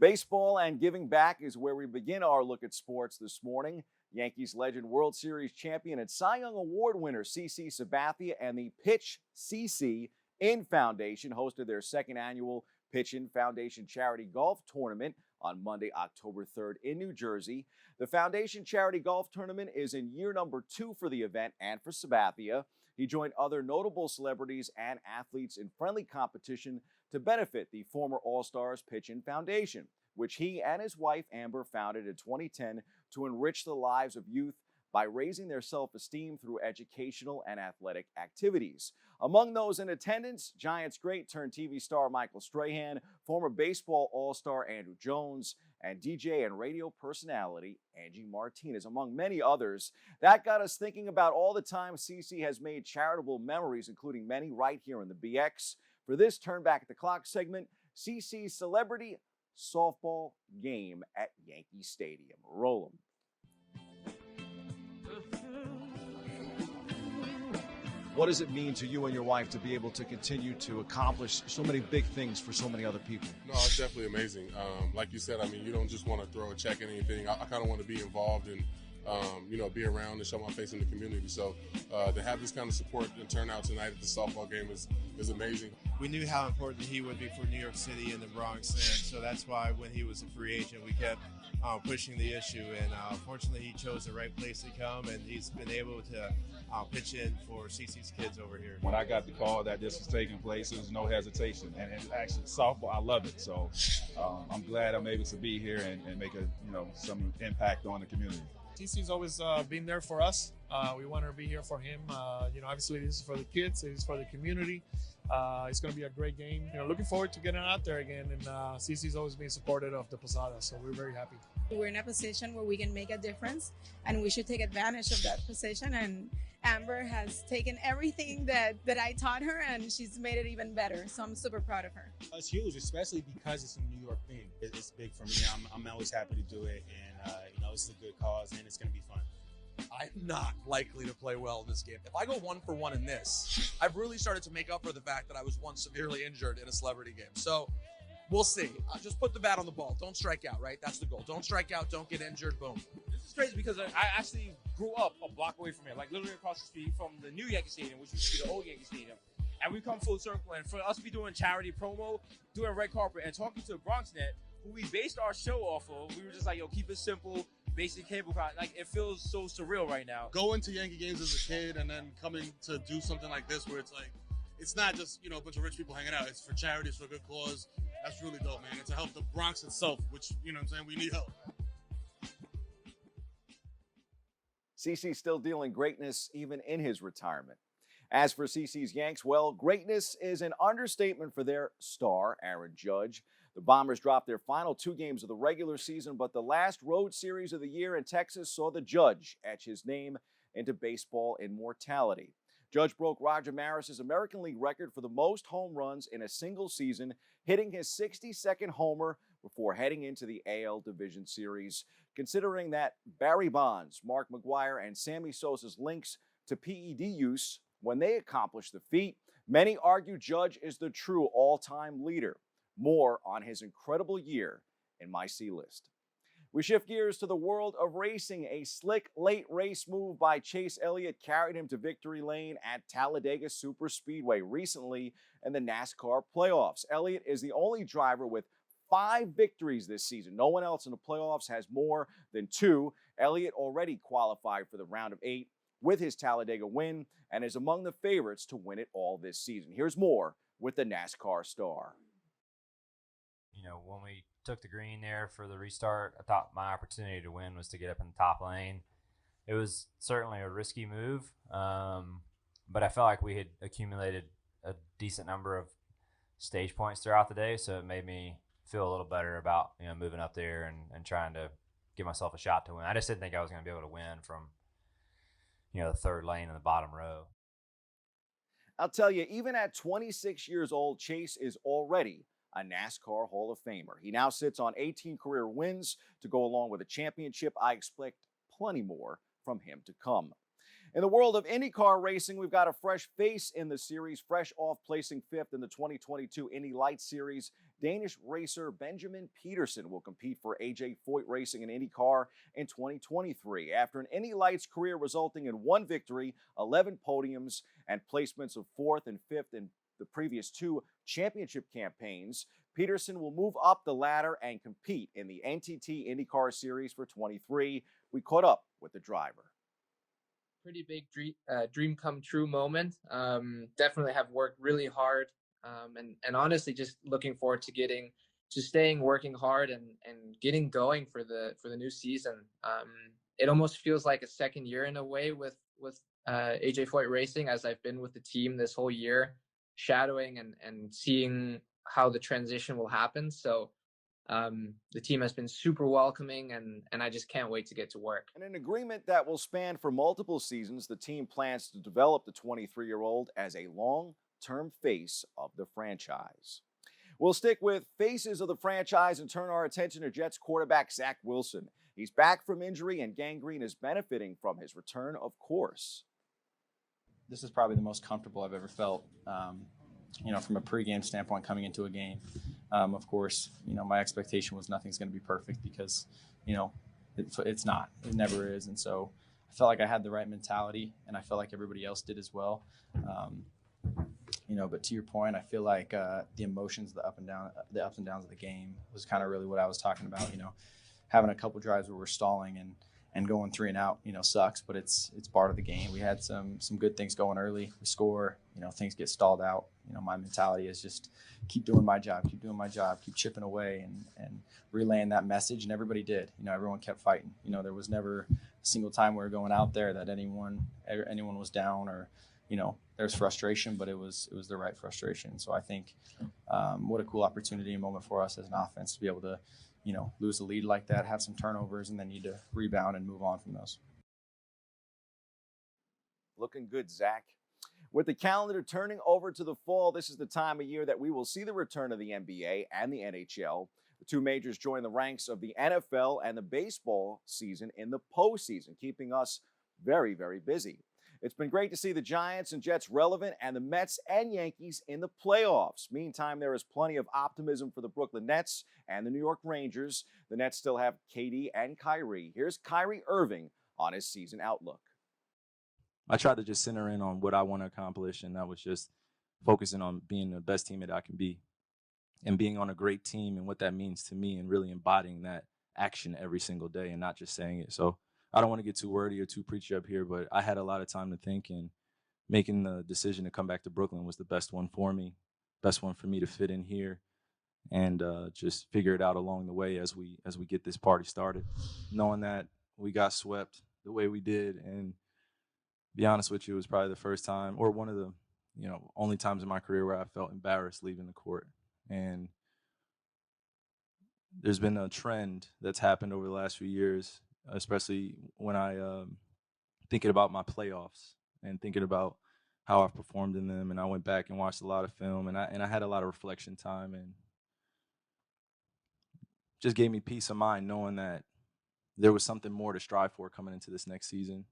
Baseball and giving back is where we begin our look at sports this morning. Yankees legend, World Series champion, and Cy Young Award winner CC Sabathia and the Pitch CC In Foundation hosted their second annual Pitch In Foundation Charity Golf Tournament on Monday, October 3rd in New Jersey. The Foundation Charity Golf Tournament is in year number 2 for the event and for Sabathia. He joined other notable celebrities and athletes in friendly competition to benefit the former All-Stars Pitch In Foundation, which he and his wife Amber founded in 2010 to enrich the lives of youth by raising their self-esteem through educational and athletic activities. Among those in attendance, Giants great turned TV star Michael Strahan, former baseball all-star Andrew Jones, and DJ and radio personality Angie Martinez, among many others. That got us thinking about all the time CC has made charitable memories, including many right here in the BX. For this Turn Back the Clock segment, CC's celebrity softball game at Yankee Stadium. Roll 'em. What does it mean to you and your wife to be able to continue to accomplish so many big things for so many other people? No, it's definitely amazing. Like you said, I mean, you don't just want to throw a check at anything. I kind of want to be involved and, be around and show my face in the community. So to have this kind of support and turnout tonight at the softball game is amazing. We knew how important he would be for New York City and the Bronx, and so that's why when he was a free agent, we kept pushing the issue. And fortunately, he chose the right place to come, and he's been able to pitch in for CC's kids over here. When I got the call that this was taking place, there was no hesitation. And actually, softball, I love it. So I'm glad I'm able to be here and make some impact on the community. CC's always been there for us. We want to be here for him. Obviously this is for the kids, this is for the community. It's going to be a great game. Looking forward to getting out there again. And CC's always been supportive of the Posada, so we're very happy. We're in a position where we can make a difference, and we should take advantage of that position. And Amber has taken everything that I taught her, and she's made it even better. So I'm super proud of her. It's huge, especially because it's a New York thing. It's big for me. I'm always happy to do it, and it's a good cause, and it's going to be fun. I'm not likely to play well in this game. If I go 1 for 1 in this, I've really started to make up for the fact that I was once severely injured in a celebrity game. So we'll see. Just put the bat on the ball. Don't strike out, right? That's the goal. Don't strike out. Don't get injured. Boom. This is crazy because I actually grew up a block away from here, like literally across the street from the new Yankee Stadium, which used to be the old Yankee Stadium. And we come full circle. And for us to be doing charity promo, doing red carpet, and talking to BronxNet, who we based our show off of, we were just like, yo, keep it simple. Basic cable car. Like, it feels so surreal right now. Going to Yankee games as a kid and then coming to do something like this where it's like, it's not just, a bunch of rich people hanging out. It's for charity, it's for a good cause. That's really dope, man. It's to help the Bronx itself, which, we need help. CC's still dealing greatness even in his retirement. As for CC's Yanks, well, greatness is an understatement for their star, Aaron Judge. The Bombers dropped their final 2 games of the regular season, but the last road series of the year in Texas saw the Judge etch his name into baseball immortality. Judge broke Roger Maris's American League record for the most home runs in a single season, hitting his 62nd homer before heading into the AL Division Series. Considering that Barry Bonds, Mark McGwire, and Sammy Sosa's links to PED use when they accomplished the feat, many argue Judge is the true all-time leader. More on his incredible year in my C list. We shift gears to the world of racing. A slick late race move by Chase Elliott carried him to victory lane at Talladega Superspeedway recently in the NASCAR playoffs. Elliott is the only driver with 5 victories this season. No one else in the playoffs has more than 2. Elliott already qualified for the round of 8 with his Talladega win and is among the favorites to win it all this season. Here's more with the NASCAR star. When we took the green there for the restart, I thought my opportunity to win was to get up in the top lane. It was certainly a risky move, but I felt like we had accumulated a decent number of stage points throughout the day, so it made me feel a little better about moving up there and trying to give myself a shot to win. I just didn't think I was going to be able to win from the third lane in the bottom row. I'll tell you, even at 26 years old, Chase is already a NASCAR Hall of Famer. He now sits on 18 career wins to go along with a championship. I expect plenty more from him to come. In the world of IndyCar racing, we've got a fresh face in the series, fresh off placing fifth in the 2022 Indy Lights Series. Danish racer Benjamin Peterson will compete for AJ Foyt Racing in IndyCar in 2023 after an Indy Lights career resulting in 1 victory, 11 podiums, and placements of 4th and 5th in the previous 2 championship campaigns. Peterson will move up the ladder and compete in the NTT IndyCar Series for 23. We caught up with the driver. Pretty big dream come true moment. Definitely have worked really hard, and honestly just looking forward to staying working hard and getting going for the new season. It almost feels like a second year in a way with AJ Foyt Racing, as I've been with the team this whole year, shadowing and seeing how the transition will happen. So the team has been super welcoming, and I just can't wait to get to work. In an agreement that will span for multiple seasons, the team plans to develop the 23-year-old as a long-term face of the franchise. We'll stick with faces of the franchise and turn our attention to Jets quarterback Zach Wilson. He's back from injury, and gangrene is benefiting from his return, of course. This is probably the most comfortable I've ever felt, from a pregame standpoint coming into a game. Of course, my expectation was nothing's going to be perfect because, it's not. It never is. And so I felt like I had the right mentality, and I felt like everybody else did as well. But to your point, I feel like the emotions, the ups and downs of the game was kind of really what I was talking about. Having a couple drives where we're stalling and going 3 and out, sucks, but it's part of the game. We had some good things going early. We score, things get stalled out. My mentality is just keep doing my job, keep chipping away and relaying that message. And everybody did. Everyone kept fighting. There was never a single time we were going out there that anyone was down or, there's frustration, but it was the right frustration. So I think what a cool opportunity and moment for us as an offense to be able to, lose the lead like that, have some turnovers, and then need to rebound and move on from those. Looking good, Zach. With the calendar turning over to the fall, this is the time of year that we will see the return of the NBA and the NHL. The 2 majors join the ranks of the NFL and the baseball season in the postseason, keeping us very, very busy. It's been great to see the Giants and Jets relevant and the Mets and Yankees in the playoffs. Meantime, there is plenty of optimism for the Brooklyn Nets and the New York Rangers. The Nets still have KD and Kyrie. Here's Kyrie Irving on his season outlook. I tried to just center in on what I want to accomplish, and that was just focusing on being the best teammate I can be and being on a great team and what that means to me and really embodying that action every single day and not just saying it. So I don't want to get too wordy or too preachy up here, but I had a lot of time to think, and making the decision to come back to Brooklyn was the best one for me, best one for me to fit in here and just figure it out along the way as we get this party started, knowing that we got swept the way we did. And be honest with you, it was probably the first time or one of the only times in my career where I felt embarrassed leaving the court. And there's been a trend that's happened over the last few years, especially when I thinking about my playoffs and thinking about how I've performed in them. And I went back and watched a lot of film, and I had a lot of reflection time, and just gave me peace of mind knowing that there was something more to strive for coming into this next season.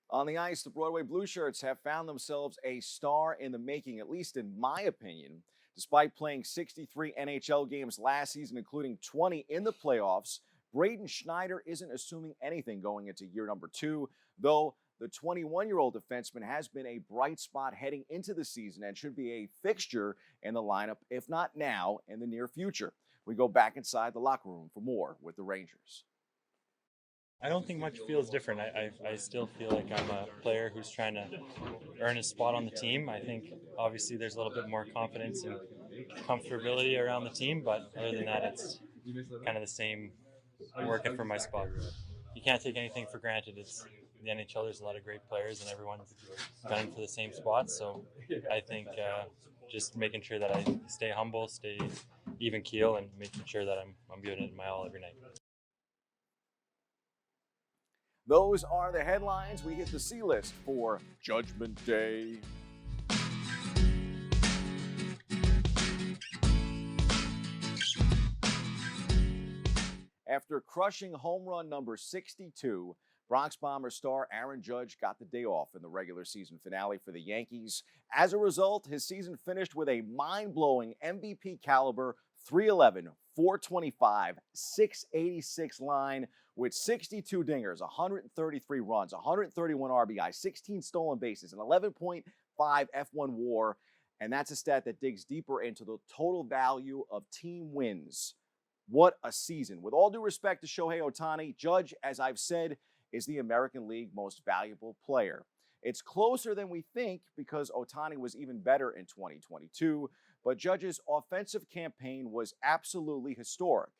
On the ice, the Broadway Blue Shirts have found themselves a star in the making, at least in my opinion. Despite playing 63 NHL games last season, including 20 in the playoffs, Braden Schneider isn't assuming anything going into year number 2, though the 21-year-old defenseman has been a bright spot heading into the season and should be a fixture in the lineup, if not now, in the near future. We go back inside the locker room for more with the Rangers. I don't think much feels different. I still feel like I'm a player who's trying to earn a spot on the team. I think obviously there's a little bit more confidence and comfortability around the team, but other than that, it's kind of the same working for my spot. You can't take anything for granted. It's the NHL, there's a lot of great players and everyone's gunning for the same spots. So I think just making sure that I stay humble, stay even keel, and making sure that I'm giving it my all every night. Those are the headlines. We hit the C-list for Judgment Day. After crushing home run number 62, Bronx Bombers star Aaron Judge got the day off in the regular season finale for the Yankees. As a result, his season finished with a mind-blowing MVP caliber 311, 425, 686 line with 62 dingers, 133 runs, 131 RBI, 16 stolen bases, an 11.5 F1 WAR, and that's a stat that digs deeper into the total value of team wins. What a season. With all due respect to Shohei Ohtani, Judge, as I've said, is the American League most valuable player. It's closer than we think because Ohtani was even better in 2022, but Judge's offensive campaign was absolutely historic.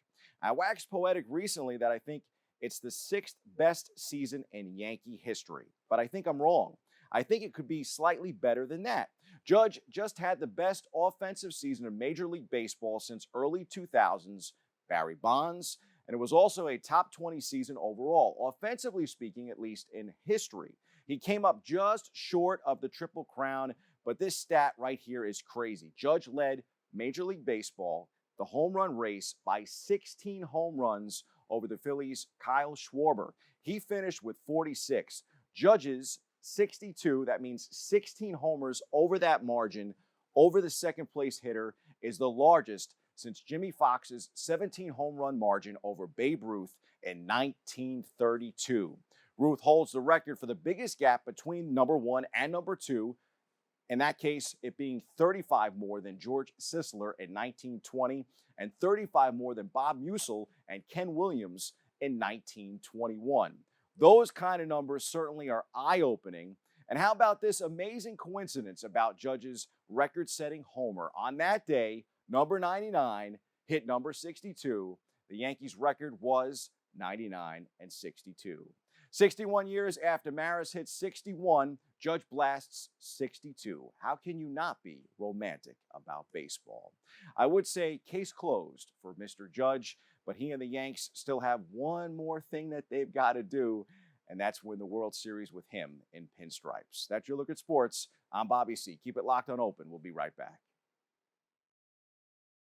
I waxed poetic recently that I think it's the 6th best season in Yankee history, but I think I'm wrong. I think it could be slightly better than that. Judge just had the best offensive season in Major League Baseball since early 2000s, Barry Bonds, and it was also a top 20 season overall, offensively speaking, at least in history. He came up just short of the Triple Crown, but this stat right here is crazy. Judge led Major League Baseball, the home run race, by 16 home runs over the Phillies' Kyle Schwarber. He finished with 46. Judge's 62, that means 16 homers over that margin, over the second place hitter, is the largest since Jimmy Fox's 17 home run margin over Babe Ruth in 1932. Ruth holds the record for the biggest gap between number 1 and number 2, in that case, it being 35 more than George Sisler in 1920 and 35 more than Bob Musil and Ken Williams in 1921. Those kind of numbers certainly are eye-opening. And how about this amazing coincidence about Judge's record-setting homer? On that day, number 99 hit number 62. The Yankees' record was 99 and 62. 61 years after Maris hit 61, Judge blasts 62. How can you not be romantic about baseball? I would say case closed for Mr. Judge, but he and the Yanks still have one more thing that they've got to do, and that's win the World Series with him in pinstripes. That's your look at sports. I'm Bobby C. Keep it locked on open. We'll be right back.